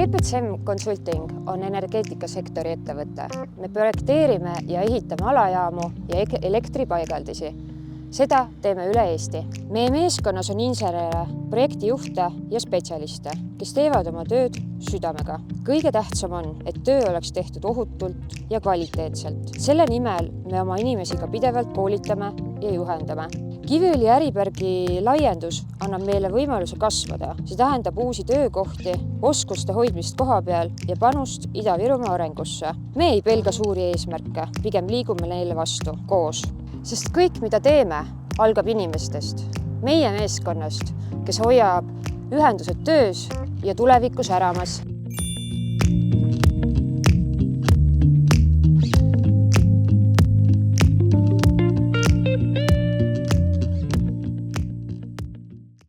EPCM Consulting on energeetikasektori ettevõte. Me projekteerime ja ehitame alajaamu ja elektripaigaldisi. Seda teeme üle Eesti. Meie meeskonnas on insenere, projektijuhte ja spetsialiste, kes teevad oma tööd südamega. Kõige tähtsam on, et töö oleks tehtud ohutult ja kvaliteetselt. Selle nimel me oma inimesi ka pidevalt koolitame ja juhendame. Kiviõli Äribergi laiendus annab meile võimaluse kasvada. See tähendab uusi töökohti, oskuste hoidmist koha peal ja panust Ida-Virumaa arengusse. Me ei pelga suuri eesmärke, pigem liigume neile vastu koos. Sest kõik, mida teeme, algab inimestest, meie meeskonnast, kes hoiab ühendused töös ja tulevikus äramas.